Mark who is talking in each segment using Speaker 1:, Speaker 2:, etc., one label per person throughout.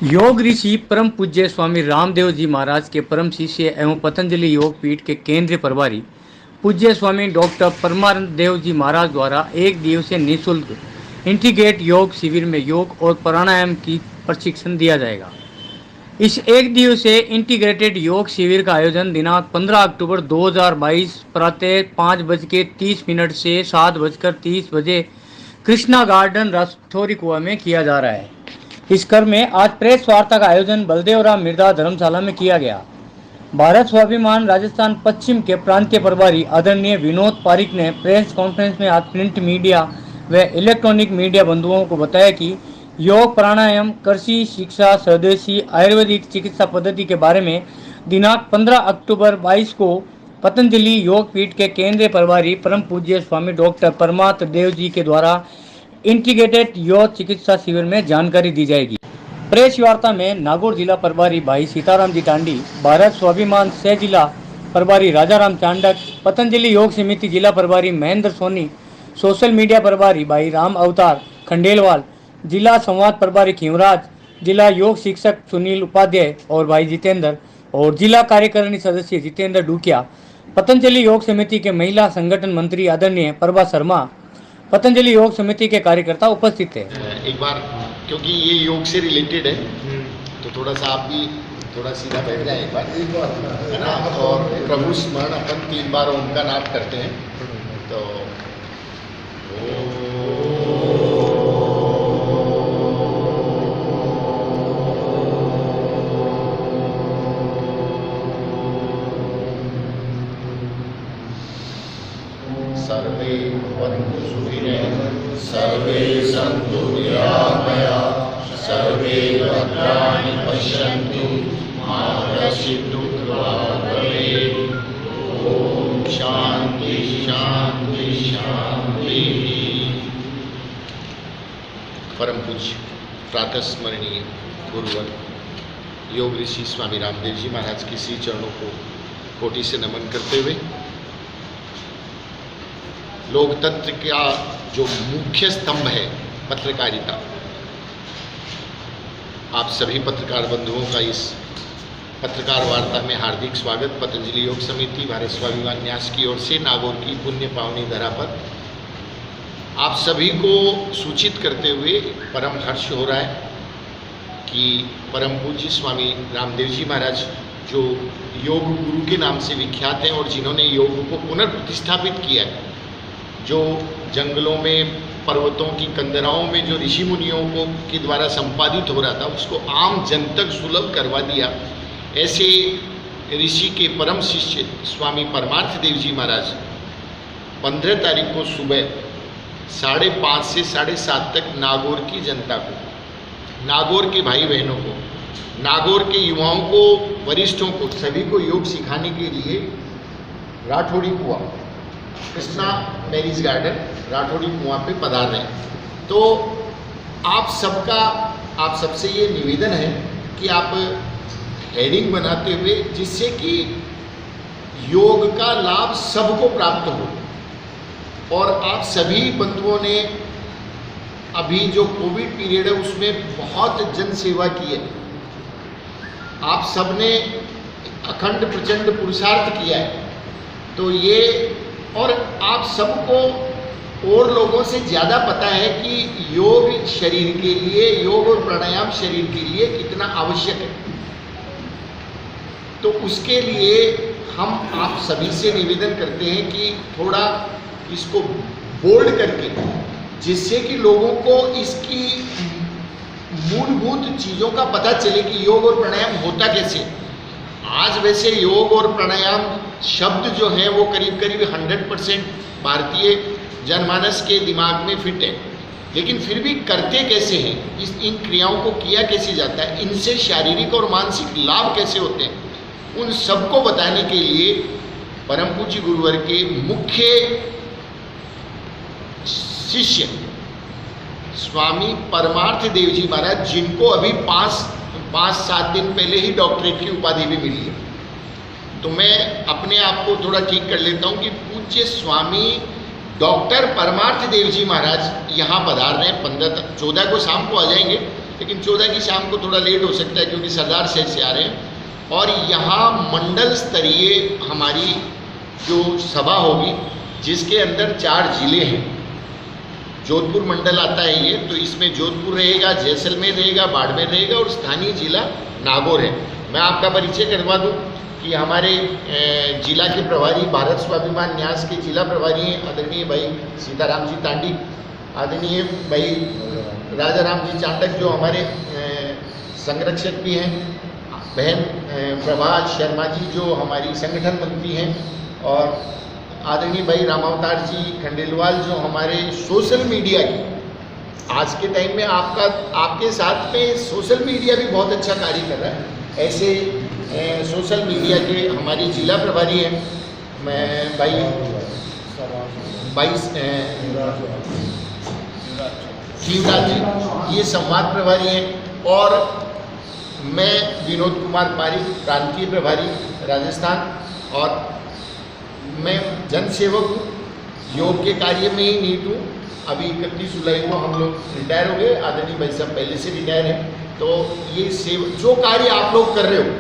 Speaker 1: योग ऋषि परम पूज्य स्वामी रामदेव जी महाराज के परम शिष्य एवं पतंजलि योग पीठ के केंद्रीय प्रभारी पूज्य स्वामी डॉक्टर परमानंद देव जी महाराज द्वारा एक दिवसीय निःशुल्क इंटीग्रेट योग शिविर में योग और प्राणायाम की प्रशिक्षण दिया जाएगा। इस एक दिवसीय इंटीग्रेटेड योग शिविर का आयोजन दिनांक 15 अक्टूबर 2022 प्रातः 5:30 से 7:30 बजे कृष्णा गार्डन राष्ट्रोरी कुआ में किया जा रहा है। इस क्रम में आज प्रेस वार्ता का आयोजन बलदेवराम मिर्जा धर्मशाला में किया गया। भारत स्वाभिमान राजस्थान पश्चिम के प्रांतीय प्रभारी आदरणीय विनोद पारिक ने प्रेस कॉन्फ्रेंस में आज प्रिंट मीडिया व इलेक्ट्रॉनिक मीडिया बंधुओं को बताया कि योग, प्राणायाम, कृषि शिक्षा, स्वदेशी आयुर्वेदिक चिकित्सा पद्धति के बारे में दिनांक 15 अक्टूबर 22 को पतंजलि योग पीठ के केंद्रीय प्रभारी परम पूज्य स्वामी डॉक्टर परमात्म देव जी के द्वारा इंटीग्रेटेड योग चिकित्सा शिविर में जानकारी दी जाएगी। प्रेस वार्ता में नागौर जिला प्रभारी भाई सीताराम जी टांडी, भारत स्वाभिमान सह जिला प्रभारी राजाराम चांडक, पतंजलि योग समिति जिला प्रभारी महेंद्र सोनी, सोशल मीडिया प्रभारी भाई राम अवतार खंडेलवाल, जिला संवाद प्रभारी खीवराज, जिला योग शिक्षक सुनील उपाध्याय और भाई जितेंद्र और जिला कार्यकारिणी सदस्य जितेंद्र डूकिया, पतंजलि योग समिति के महिला संगठन मंत्री आदरणीय प्रभा शर्मा, पतंजलि योग समिति के कार्यकर्ता उपस्थित थे।
Speaker 2: एक बार क्योंकि ये योग से रिलेटेड है तो थोड़ा सा आप भी थोड़ा सीधा बैठ जाए एक बार, है ना। और प्रभु स्मरण अपन 3 बार ओम का नाम करते हैं। तो सर्वे भवन्तु सुखिनः, सर्वे सन्तु निरामयाः, सर्वे भद्राणि पश्यन्तु, मा कश्चित् दुःखभाग् भवेत्। ओम शांति शांति शांति। परम पूज्य प्रातः स्मरणीय गुरुवर योग ऋषि स्वामी रामदेव जी महाराज के श्री चरणों को कोटि से नमन करते हुए लोकतंत्र का जो मुख्य स्तंभ है पत्रकारिता, आप सभी पत्रकार बंधुओं का इस पत्रकार वार्ता में हार्दिक स्वागत। पतंजलि योग समिति भारत स्वाभिमान न्यास की ओर से नागौर की पुण्य पावनी धरा पर आप सभी को सूचित करते हुए परम हर्ष हो रहा है कि परम पूज्य स्वामी रामदेव जी महाराज जो योग गुरु के नाम से विख्यात हैं और जिन्होंने योग को पुनर्प्रतिष्ठापित किया है, जो जंगलों में पर्वतों की कंदराओं में जो ऋषि मुनियों को के द्वारा संपादित हो रहा था उसको आम जन तक सुलभ करवा दिया, ऐसे ऋषि के परम शिष्य स्वामी परमार्थ देव जी महाराज 15 तारीख को सुबह 5:30 से 7:30 तक नागौर की जनता को, नागौर के भाई बहनों को, नागौर के युवाओं को, वरिष्ठों को, सभी को योग सिखाने के लिए राठौड़ी कुआं, कृष्णा मैरिज गार्डन राठौड़ी कुआं पे पधार रहे हैं। तो आप सबसे ये निवेदन है कि आप हेडिंग बनाते हुए जिससे कि योग का लाभ सबको प्राप्त हो, और आप सभी बंधुओं ने अभी जो कोविड पीरियड है उसमें बहुत जन सेवा की है, आप सबने अखंड प्रचंड पुरुषार्थ किया है। तो ये, और आप सबको और लोगों से ज़्यादा पता है कि योग शरीर के लिए, योग और प्राणायाम शरीर के लिए कितना आवश्यक है। तो उसके लिए हम आप सभी से निवेदन करते हैं कि थोड़ा इसको बोल्ड करके, जिससे कि लोगों को इसकी मूलभूत चीज़ों का पता चले कि योग और प्राणायाम होता कैसे। आज वैसे योग और प्राणायाम शब्द जो हैं वो करीब करीब 100% भारतीय जनमानस के दिमाग में फिट है, लेकिन फिर भी करते कैसे हैं, इन क्रियाओं को किया कैसे जाता है, इनसे शारीरिक और मानसिक लाभ कैसे होते हैं, उन सबको बताने के लिए परम पूज्य गुरुवर के मुख्य शिष्य स्वामी परमार्थ देव जी महाराज, जिनको अभी 5-7 दिन पहले ही डॉक्टरेट की उपाधि भी मिली है। तो मैं अपने आप को थोड़ा ठीक कर लेता हूँ कि पूज्य स्वामी डॉक्टर परमार्थ देव जी महाराज यहाँ पधार रहे हैं। 14 को शाम को आ जाएंगे। लेकिन 14 की शाम को थोड़ा लेट हो सकता है क्योंकि सरदार शहर से आ रहे हैं। और यहाँ मंडल स्तरीय हमारी जो सभा होगी जिसके अंदर 4 जिले हैं, जोधपुर मंडल आता है ये, तो इसमें जोधपुर रहेगा, जैसलमेर रहेगा, बाड़मेर रहेगा और स्थानीय जिला नागौर है। मैं आपका परिचय करवा दूं कि हमारे जिला के प्रभारी, भारत स्वाभिमान न्यास के जिला प्रभारी हैं आदरणीय भाई सीताराम जी तांडी, आदरणीय भाई राजा राम जी चांडक जो हमारे संरक्षक भी हैं, बहन प्रभा शर्मा जी जो हमारी संगठन मंत्री हैं, और आदरणीय भाई रामावतार जी खंडेलवाल जो हमारे सोशल मीडिया की आज के टाइम में आपके साथ में सोशल मीडिया भी बहुत अच्छा कार्य कर रहा है। ऐसे सोशल मीडिया के हमारी जिला प्रभारी हैं, मैं भाई शिवराज जी, ये संवाद प्रभारी हैं, और मैं विनोद कुमार पारिक प्रांतीय प्रभारी राजस्थान, और मैं जन सेवक हूँ, योग के कार्य में ही नीट हूँ। अभी 31 जुलाई को हम लोग रिटायर हो गए, आदरणीय भाई साहब पहले से रिटायर हैं। तो ये जो कार्य आप लोग कर रहे हो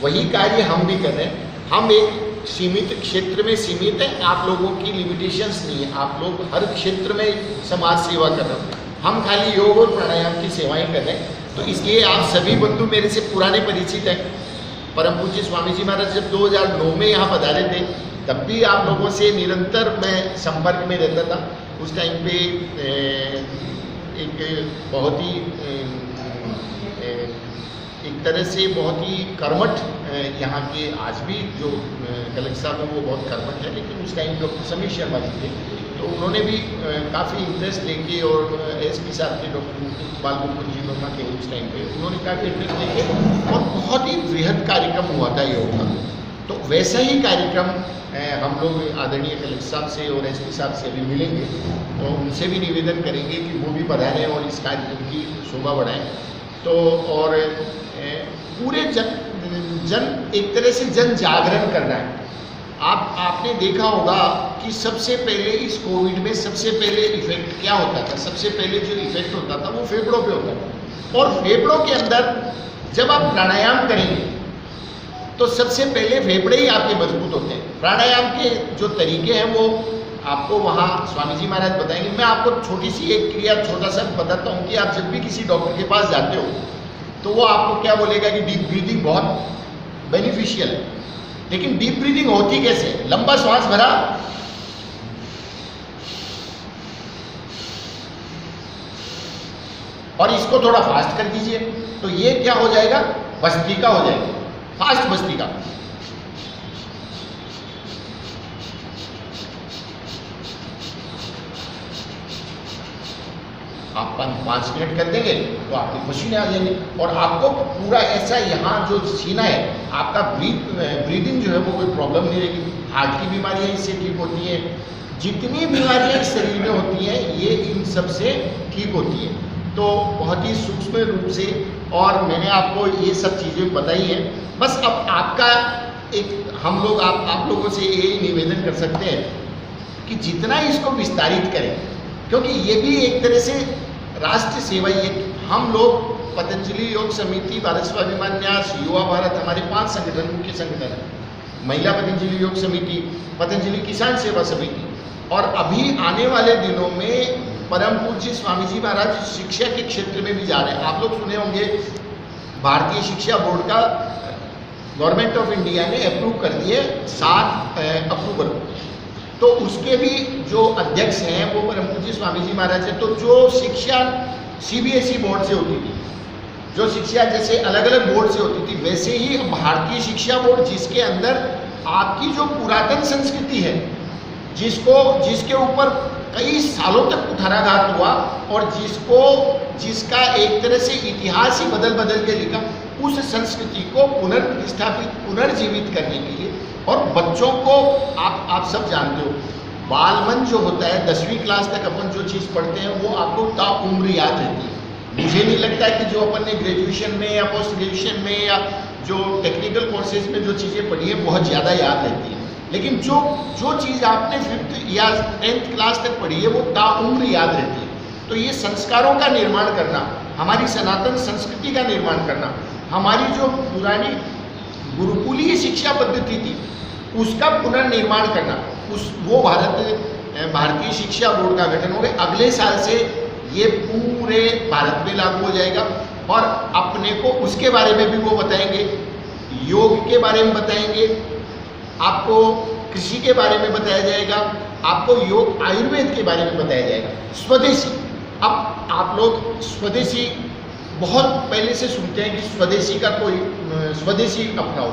Speaker 2: वही कार्य हम भी कर रहे हैं। हम एक सीमित क्षेत्र में सीमित हैं, आप लोगों की लिमिटेशंस नहीं है, आप लोग हर क्षेत्र में समाज सेवा कर रहे हो, हम खाली योग और प्राणायाम की सेवाएं कर रहे हैं। तो इसलिए आप सभी बंधु मेरे से पुराने परिचित हैं। परम पूज्य स्वामी जी महाराज जब 2009 में यहाँ पधारे थे तब भी आप लोगों से निरंतर मैं संपर्क में रहता था। उस टाइम पे एक बहुत ही एक तरह से बहुत ही कर्मठ यहाँ के आज भी जो कलेक्टर साहब हैं वो बहुत कर्मठ है, लेकिन उस टाइम डॉक्टर समीर शर्मा जी थे तो उन्होंने भी काफ़ी इंटरेस्ट लेके, और एसपी साहब थे डॉक्टर बालगोपाल जी वर्मा के उस टाइम पे, उन्होंने काफ़ी इंटरेस्ट लेके और बहुत ही बृहद कार्यक्रम हुआ था योग का। तो वैसा ही कार्यक्रम हम लोग आदरणीय कलेक्टर साहब से और एसपी साहब से अभी मिलेंगे, तो उनसे भी निवेदन करेंगे कि वो भी पधारें और इस कार्यक्रम की शोभा बढ़ाएं। तो और पूरे जन एक तरह से जन जागरण करना है। आपने देखा होगा कि सबसे पहले इस कोविड में सबसे पहले इफेक्ट क्या होता था, सबसे पहले जो इफेक्ट होता था वो फेफड़ों पे होता था, और फेफड़ों के अंदर जब आप प्राणायाम करेंगे तो सबसे पहले फेफड़े ही आपके मजबूत होते हैं। प्राणायाम के जो तरीके हैं वो आपको वहाँ स्वामी जी महाराज बताएंगे। मैं आपको छोटी सी एक क्रिया छोटा सा बताता हूँ कि आप जब भी किसी डॉक्टर के पास जाते हो तो वो आपको क्या बोलेगा कि डीप ब्रीदिंग बहुत बेनिफिशियल है, लेकिन डीप ब्रीदिंग होती कैसे? लंबा श्वास भरा और इसको थोड़ा फास्ट कर दीजिए तो ये क्या हो जाएगा? भस्त्रिका हो जाएगी, फास्ट भस्त्रिका। आप 5 मिनट कर देंगे तो आपके पसीने आ जाएंगे, और आपको पूरा ऐसा यहाँ जो सीना है आपका ब्रीदिंग जो है वो कोई प्रॉब्लम नहीं रहेगी। हार्ट की बीमारियाँ इससे ठीक होती हैं, जितनी बीमारियाँ इस शरीर में होती हैं ये इन सब से ठीक होती है। तो बहुत ही सूक्ष्म रूप से, और मैंने आपको ये सब चीज़ें बताई हैं। बस अब आपका एक हम लोग आप लोगों से ये निवेदन कर सकते हैं कि जितना इसको विस्तारित करें, क्योंकि ये भी एक तरह से राष्ट्र सेवा ही है। हम लोग पतंजलि योग समिति, भारत स्वाभिमान न्यास, युवा भारत, हमारे 5 संगठन मुख्य संगठन हैं। महिला पतंजलि योग समिति, पतंजलि किसान सेवा समिति, और अभी आने वाले दिनों में परम पूज्य स्वामी जी महाराज शिक्षा के क्षेत्र में भी जा रहे हैं। आप लोग सुने होंगे भारतीय शिक्षा बोर्ड का गवर्नमेंट ऑफ इंडिया ने अप्रूव कर दिए 7 अक्टूबर को, तो उसके भी जो अध्यक्ष हैं वो परम पूज्य स्वामी जी महाराज हैं। तो जो शिक्षा CBSE बोर्ड से होती थी, जो शिक्षा जैसे अलग अलग बोर्ड से होती थी, वैसे ही भारतीय शिक्षा बोर्ड जिसके अंदर आपकी जो पुरातन संस्कृति है, जिसके ऊपर कई सालों तक कुठाराघात हुआ, और जिसका एक तरह से इतिहास ही बदल के लिखा, उस संस्कृति को पुनर्प्रतिष्ठापित पुनर्जीवित करने के लिए, और बच्चों को आप सब जानते हो बालमन जो होता है 10वीं क्लास तक अपन जो चीज़ पढ़ते हैं वो आपको ताउम्र याद रहती है। मुझे नहीं लगता है कि जो अपन ने ग्रेजुएशन में या पोस्ट ग्रेजुएशन में या जो टेक्निकल कोर्सेज में जो चीज़ें पढ़ी है बहुत ज़्यादा याद रहती है, लेकिन जो चीज़ आपने 5th या 10th क्लास तक पढ़ी है वो ताउम्र याद रहती है। तो ये संस्कारों का निर्माण करना, हमारी सनातन संस्कृति का निर्माण करना, हमारी जो पुरानी गुरुकुलीय शिक्षा पद्धति थी उसका पुनर्निर्माण करना, वो भारतीय शिक्षा बोर्ड का गठन हो गया। अगले साल से ये पूरे भारत में लागू हो जाएगा और अपने को उसके बारे में भी वो बताएंगे, योग के बारे में बताएंगे, आपको कृषि के बारे में बताया जाएगा, आपको योग आयुर्वेद के बारे में बताया जाएगा। स्वदेशी, अब आप लोग स्वदेशी बहुत पहले से सुनते हैं कि स्वदेशी का कोई स्वदेशी अपनाओ,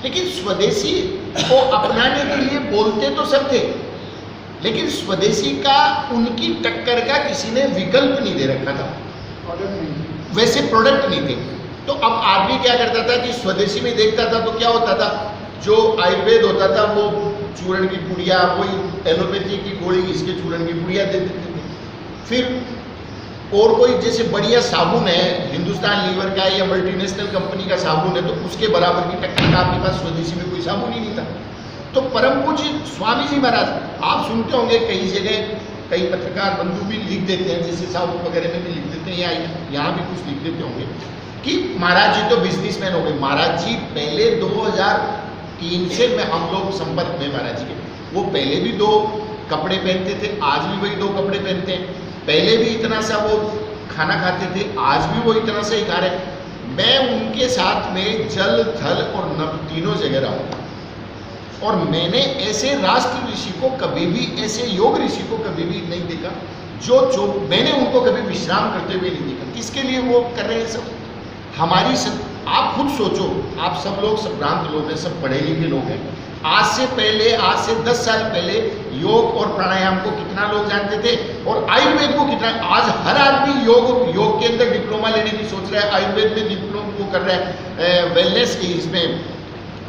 Speaker 2: लेकिन स्वदेशी को अपनाने के लिए बोलते तो सब थे, लेकिन स्वदेशी का उनकी टक्कर का किसी ने विकल्प नहीं दे रखा था, वैसे प्रोडक्ट नहीं थे। तो अब आदमी क्या करता था कि स्वदेशी में देखता था तो क्या होता था, जो आयुर्वेद होता था वो चूर्ण की पुड़िया, कोई एलोपैथी की गोली इसके चूर्ण की पुड़िया दे देते थे। फिर और कोई जैसे बढ़िया साबुन है हिंदुस्तान लीवर का या मल्टीनेशनल कंपनी का साबुन है तो उसके बराबर की टक्कर का आपके पास स्वदेशी में कोई साबुन ही नहीं था। तो परम पूज्य स्वामी जी महाराज, आप सुनते होंगे कई जगह कई पत्रकार बंधु भी लिख देते हैं, जैसे साउथ वगैरह में भी लिख देते हैं या यहाँ भी कुछ लिख देते होंगे कि महाराज जी तो बिजनेसमैन हो गए। महाराज जी पहले 2003 से हम लोग संपर्क में महाराज जी के, वो पहले भी 2 कपड़े पहनते थे, आज भी वही 2 कपड़े पहनते हैं। पहले भी इतना सा वो खाना खाते थे, आज भी वो इतना सा ही खा रहे हैं। मैं उनके साथ में जल थल और नभ तीनों जगह रहा हूँ और मैंने ऐसे राष्ट्र ऋषि को कभी भी, ऐसे योग ऋषि को कभी भी नहीं देखा जो मैंने उनको कभी विश्राम करते हुए नहीं देखा। किसके लिए वो कर रहे हैं सब? हमारी आप खुद सोचो, आप सब लोग संभ्रांत लोग हैं, सब पढ़े लिखे लोग हैं। आज से 10 साल पहले योग और प्राणायाम को कितना लोग जानते थे और आयुर्वेद को कितना? आज हर आदमी योग के अंदर डिप्लोमा लेने की सोच रहा है, आयुर्वेद में डिप्लोमा वो कर रहा है, वेलनेस की, इसमें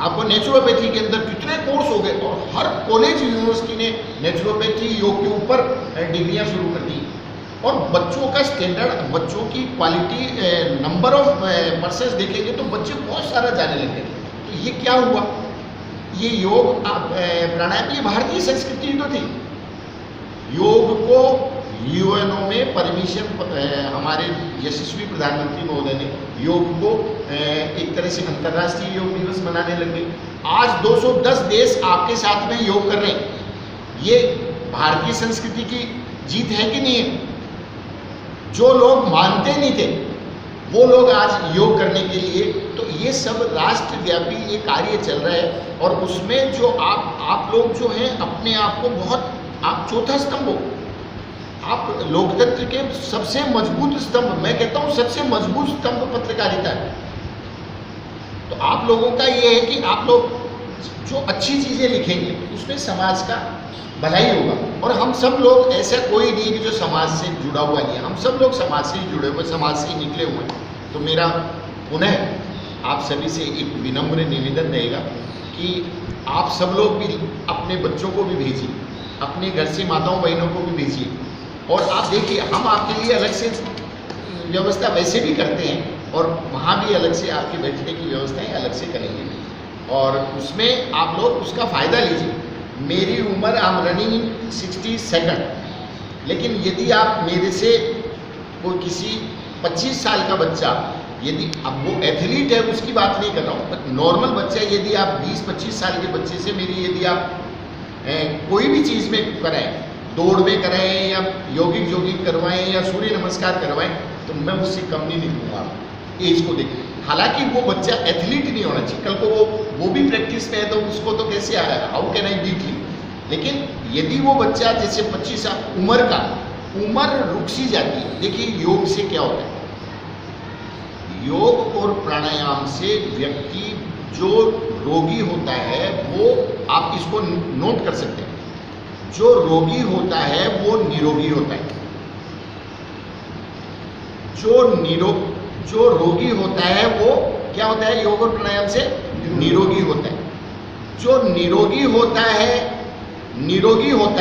Speaker 2: आपको नेचुरोपैथी के अंदर कितने कोर्स हो गए और हर कॉलेज यूनिवर्सिटी ने नेचुरोपैथी योग के ऊपर डिग्रियां शुरू कर दी और बच्चों का स्टैंडर्ड, बच्चों की क्वालिटी, नंबर ऑफ पर्सन्स देखेंगे तो बच्चे बहुत सारा जाने लगे। तो ये क्या हुआ? ये योग प्राणायाम, ये भारतीय संस्कृति तो थी। योग को यूएनओ में परमिशन, हमारे यशस्वी प्रधानमंत्री महोदय ने योग को एक तरह से अंतर्राष्ट्रीय योग दिवस मनाने लगे। आज 210 देश आपके साथ में योग कर रहे हैं। ये भारतीय संस्कृति की जीत है कि नहीं है? जो लोग मानते नहीं थे वो लोग आज योग करने के लिए, तो ये सब राष्ट्रव्यापी ये कार्य चल रहा है और उसमें जो आप लोग जो हैं अपने आप को बहुत, आप चौथा स्तंभ हो, आप लोकतंत्र के सबसे मजबूत स्तंभ, मैं कहता हूँ सबसे मजबूत स्तंभ पत्रकारिता है। तो आप लोगों का ये है कि आप लोग जो अच्छी चीज़ें लिखेंगे उसमें समाज का भलाई होगा और हम सब लोग, ऐसा कोई नहीं है कि जो समाज से जुड़ा हुआ नहीं है, हम सब लोग समाज से ही जुड़े हुए, समाज से ही निकले हुए हैं। तो मेरा पुनः आप सभी से एक विनम्र निवेदन रहेगा कि आप सब लोग भी अपने बच्चों को भी भेजिए, अपने घर से माताओं बहनों को भी भेजिए और आप देखिए हम आपके लिए अलग से व्यवस्था वैसे भी करते हैं और वहाँ भी अलग से आपके बैठने की व्यवस्थाएं अलग से करेंगे और उसमें आप लोग उसका फ़ायदा लीजिए। मेरी उम्र, आई एम रनिंग इन 62, लेकिन यदि आप मेरे से कोई किसी 25 साल का बच्चा, यदि अब वो एथलीट है उसकी बात नहीं कर रहा हूँ, बट नॉर्मल बच्चा, यदि आप 20-25 साल के बच्चे से मेरी, यदि आप कोई भी चीज़ में कराएं, दौड़ में कराएं या जॉगिंग करवाएं या सूर्य नमस्कार करवाएं, तो मैं उससे कम नहीं निकलूँगा एज को देख। हालांकि वो बच्चा एथलीट नहीं होना चाहिए, कल को वो भी प्रैक्टिस में है तो उसको तो कैसे आया, how can I beat him. लेकिन यदि वो बच्चा जैसे 25 साल उम्र का, उम्र रुक सी जाती है। देखिए योग से क्या होता है, योग और प्राणायाम से व्यक्ति जो रोगी होता है वो, आप इसको नोट कर सकते हैं, जो रोगी होता है वो निरोगी होता है। जो रोगी होता है वो क्या होता है, योग और प्राणायाम से निरोगी होता है। जो निरोगी होता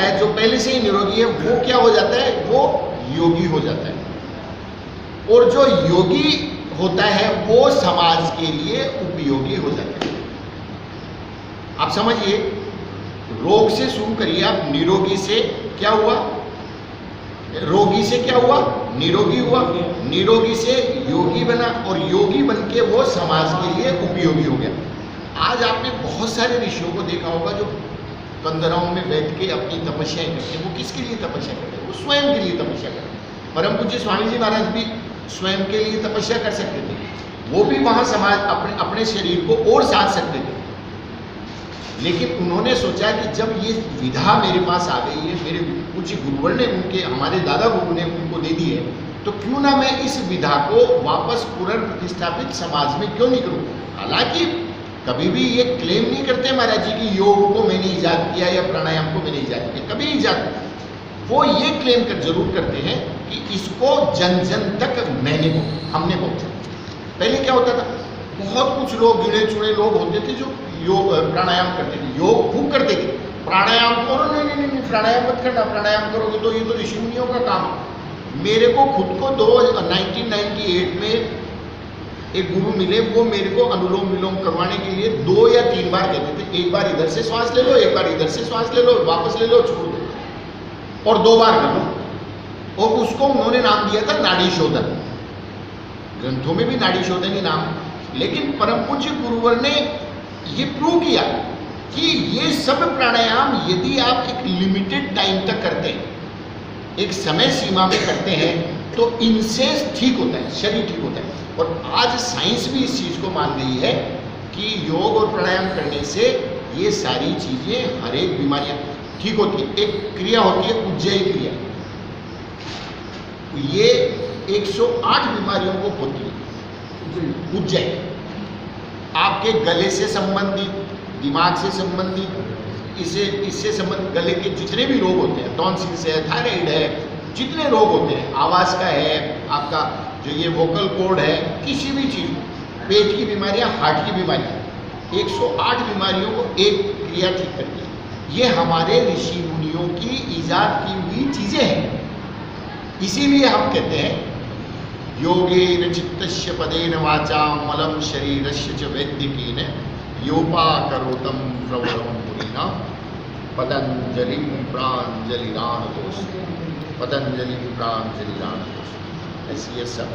Speaker 2: है, जो पहले से ही निरोगी है, वो क्या हो जाता है, वो योगी हो जाता है। और जो योगी होता है वो समाज के लिए उपयोगी हो जाता है। आप समझिए, रोग से शुरू करिए आप, निरोगी से क्या हुआ, रोगी से क्या हुआ? निरोगी हुआ, निरोगी से योगी बना और योगी बन के वो समाज के लिए उपयोगी हो गया। आज आपने बहुत सारे ऋषियों को देखा होगा जो कंदराओं में बैठ के अपनी तपस्याएं करते हैं। वो किसके लिए तपस्या करते हैं? वो स्वयं के लिए तपस्या करते हैं। परम पूज्य स्वामी जी महाराज भी स्वयं के लिए तपस्या कर सकते थे, वो भी वहाँ समाज अपने शरीर को और साध सकते थे, लेकिन उन्होंने सोचा कि जब ये विधा मेरे पास आ गई है, मेरे पूज्य गुरुवर ने उनके हमारे दादा गुरु ने उनको दे दी है, तो क्यों ना मैं इस विधा को वापस पुनर्प्रतिष्ठापित समाज में क्यों नहीं करूँ। हालांकि कभी भी ये क्लेम नहीं करते महाराज जी कि योग को मैंने ईजाद किया या प्राणायाम को मैंने ईजाद किया, कभी नहीं ईजाद। वो ये क्लेम जरूर करते हैं कि इसको जन जन तक हमने पहुँचा। पहले क्या होता था, बहुत कुछ लोग गिने चुने लोग होते थे जो योग प्राणायाम करते थे, योग खूब करते थे, प्राणायाम करो, नहीं प्राणायाम मत करना, प्राणायाम करोगे तो ये तो ऋषि मुनियों का काम है। मेरे को खुद को 1998 में एक गुरु मिले, वो मेरे को अनुलोम विलोम करवाने के लिए 2 या 3 बार कहते थे, एक बार इधर से श्वास ले लो, एक बार इधर से श्वास ले लो, वापस ले लो, छोड़ दो, और 2 बार कर लो। और उसको उन्होंने नाम दिया था नाड़ी शोधन। ग्रंथों में भी नाड़ी शोधन ही नाम है, लेकिन परम पूज्य गुरुवर ने ये प्रूव किया कि ये सब प्राणायाम यदि आप एक लिमिटेड टाइम तक करते हैं, एक समय सीमा में करते हैं, तो इनसे ठीक होता है, शरीर ठीक होता है। और आज साइंस भी इस चीज़ को मान गई है कि योग और प्राणायाम करने से ये सारी चीज़ें, हर एक बीमारियाँ ठीक होती है। एक क्रिया होती है उज्जयी क्रिया, ये 108 बीमारियों को होती है उज्जयी। आपके गले से संबंधित, दिमाग से संबंधित, इससे संबंधित गले के जितने भी रोग होते हैं, टॉन्सिल्स है, थायराइड है, जितने रोग होते हैं, आवाज़ का है, आपका जो ये वोकल कॉर्ड है, किसी भी चीज़, पेट की बीमारियां, हार्ट की बीमारियां, 108 बीमारियों को एक क्रिया ठीक करती है। ये हमारे ऋषि मुनियों की ईजाद की हुई चीज़ें हैं। इसीलिए हम कहते हैं योगेन चित्तस्य पदेन वाचा मलम शरीरस्य च वैद्यकेन योपाकरोतं प्रवरं मुनिना पतंजलिं प्राञ्जलिरानतोष, पतंजलिं प्राञ्जलिरानतोष। ऐसी ये सब।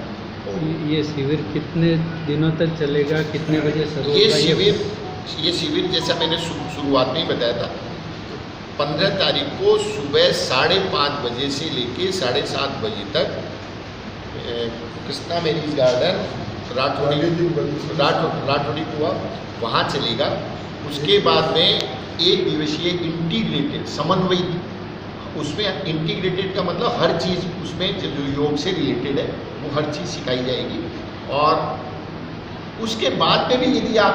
Speaker 3: ये शिविर कितने दिनों तक चलेगा, कितने बजे शुरू होगा?
Speaker 2: ये शिविर जैसा मैंने शुरुआत में ही बताया था, 15 तारीख को सुबह 5:30 बजे से लेके 7:30 बजे तक कृष्णा मैरिज गार्डन राठौड़ी कुआ वहाँ चलेगा। उसके बाद में 1 दिवसीय इंटीग्रेटेड समन्वयित, उसमें इंटीग्रेटेड का मतलब हर चीज़ उसमें जो योग से रिलेटेड है वो हर चीज़ सिखाई जाएगी। और उसके बाद में भी यदि आप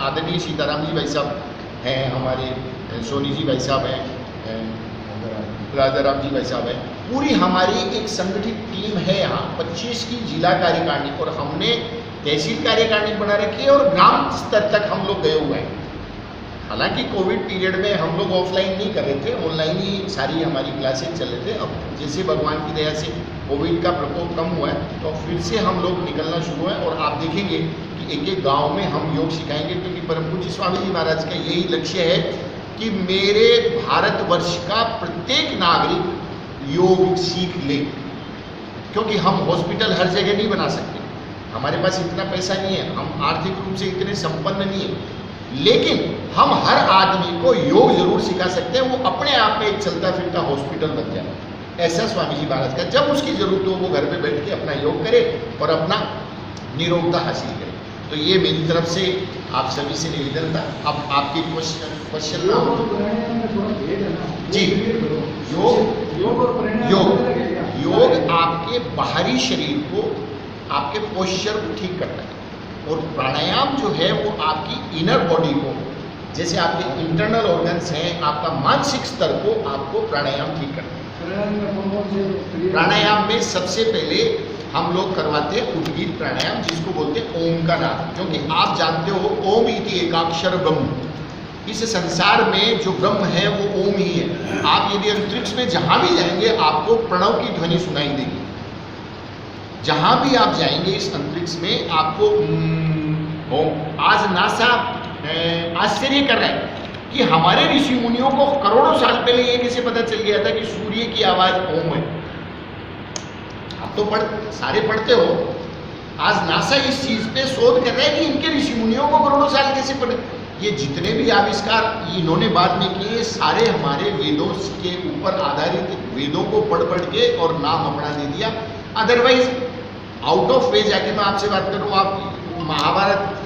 Speaker 2: आदरणीय सीताराम जी भाई साहब हैं, हमारे सोनी जी भाई साहब हैं, राजाराम जी भाई साहब हैं, पूरी हमारी एक संगठित टीम है यहाँ 25 की जिला कार्यकारिणी, और हमने तहसील कार्यकारिणी बना रखी है और ग्राम स्तर तक हम लोग गए हुए हैं। हालांकि कोविड पीरियड में हम लोग ऑफलाइन नहीं कर रहे थे, ऑनलाइन ही सारी हमारी क्लासेज चल रहे थे। अब जैसे भगवान की दया से कोविड का प्रकोप कम हुआ है तो फिर से हम लोग निकलना शुरू है, और आप देखेंगे कि एक एक गांव में हम योग सिखाएंगे, क्योंकि परम पूज्य स्वामी जी महाराज का यही लक्ष्य है कि मेरे भारतवर्ष का प्रत्येक नागरिक योग सीख ले। क्योंकि हम हॉस्पिटल हर जगह नहीं बना सकते, हमारे पास इतना पैसा नहीं है, हम आर्थिक रूप से इतने संपन्न नहीं है, लेकिन हम हर आदमी को योग जरूर सिखा सकते हैं। वो अपने आप में एक चलता फिरता हॉस्पिटल बन जाए, ऐसा स्वामी जी महाराज का। जब उसकी जरूरत हो वो घर पे बैठ के अपना योग करे और अपना निरोगता हासिल करे। तो ये मेरी तरफ से आप सभी से निवेदन था। अब आपके क्वेश्चन ना हो जी। योग आपके बाहरी शरीर को, आपके पोस्चर को ठीक करता है, और प्राणायाम जो है वो आपकी इनर बॉडी को, जैसे आपके इंटरनल ऑर्गन्स हैं, आपका मानसिक स्तर को आपको प्राणायाम ठीक करता है। प्राणायाम में सबसे पहले हम लोग करवाते हैं उद्गीत प्राणायाम, जिसको बोलते हैं ओम का नाद। क्योंकि आप जानते हो ओम इति एकाक्षर ब्रह्म, इस संसार में जो ब्रह्म है वो ओम ही है। आप यदि अंतरिक्ष में जहाँ भी जाएंगे आपको प्रणव की ध्वनि सुनाई देगी। जहाँ भी आप जाएंगे इस अंतरिक्ष में आपको ओम। आज नासा आश्चर्य कर रहा है कि हमारे ऋषि मुनियों को करोड़ों साल पहले ये कैसे पता चल गया था कि सूर्य की आवाज़ ओम है। तो सारे पढ़ते हो। आज नासा इस चीज पे शोध कर रहा है कि इनके ऋषि मुनियों को करोड़ों साल कैसे पढ़े। ये जितने भी आविष्कार इन्होंने बाद में किए सारे हमारे वेदों के ऊपर आधारित, वेदों को पढ़ पढ़ के और नाम अपना दे दिया। अदरवाइज आउट ऑफ वे जाके मैं आपसे बात करूँ, आप महाभारत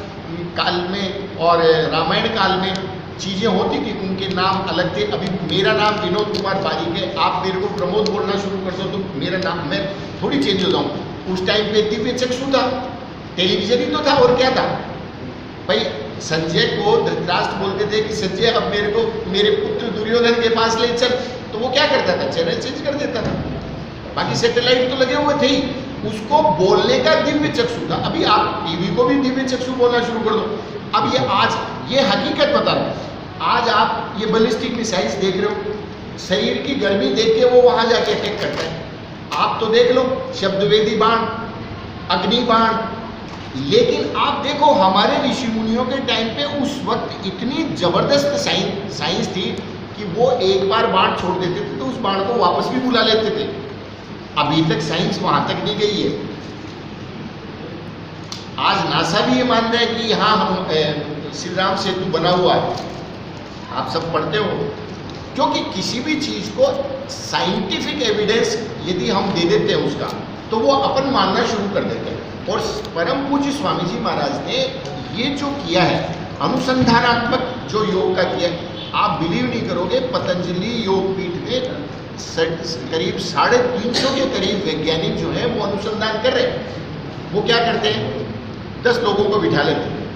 Speaker 2: काल में और रामायण काल में चीज़ें होती थी, उनके नाम अलग थे। अभी मेरा नाम विनोद कुमार पारिक है, आप मेरे को प्रमोद बोलना शुरू कर दो तो मेरा नाम, मैं थोड़ी चेंज हो जाऊँ। उस टाइम पे दिव्य चक्षु था, टेलीविजन ही तो था, और क्या था भाई। संजय को धृतराष्ट्र बोलते थे कि संजय अब मेरे को मेरे पुत्र दुर्योधन के पास ले चल, तो वो क्या करता था, चैनल चेंज कर देता था। बाकी सैटेलाइट तो लगे हुए थे ही, उसको बोलने का दिव्य चक्षु था। अभी आप टीवी को भी दिव्य चक्षु बोलना शुरू कर दो। अब ये आज ये हकीकत बता रहा हूँ, आज आप ये बैलिस्टिक मिसाइल्स देख रहे हो, शरीर की गर्मी देख के वो वहां जाके अटैक करता है। आप तो देख लो शब्दवेदी बाण, अग्नि बाण, लेकिन आप देखो हमारे ऋषि मुनियों के टाइम पे उस वक्त इतनी जबरदस्त साइंस थी कि वो एक बार बाण छोड़ देते थे तो उस बाण को वापस भी बुला लेते थे। अभी तक साइंस वहां तक नहीं गई है। आज नासा भी ये मान रहा है कि यहाँ हम श्री राम सेतु बना हुआ है, आप सब पढ़ते हो। क्योंकि किसी भी चीज को साइंटिफिक एविडेंस यदि हम दे देते हैं उसका, तो वो अपन मानना शुरू कर देते हैं। और परम पूज्य स्वामी जी महाराज ने ये जो किया है अनुसंधानात्मक जो योग का किया, आप बिलीव नहीं करोगे, पतंजलि योग पीठ में करीब 350 के करीब वैज्ञानिक जो है वो अनुसंधान कर रहे हैं। वो क्या करते हैं, 10 लोगों को बिठा लेते हैं,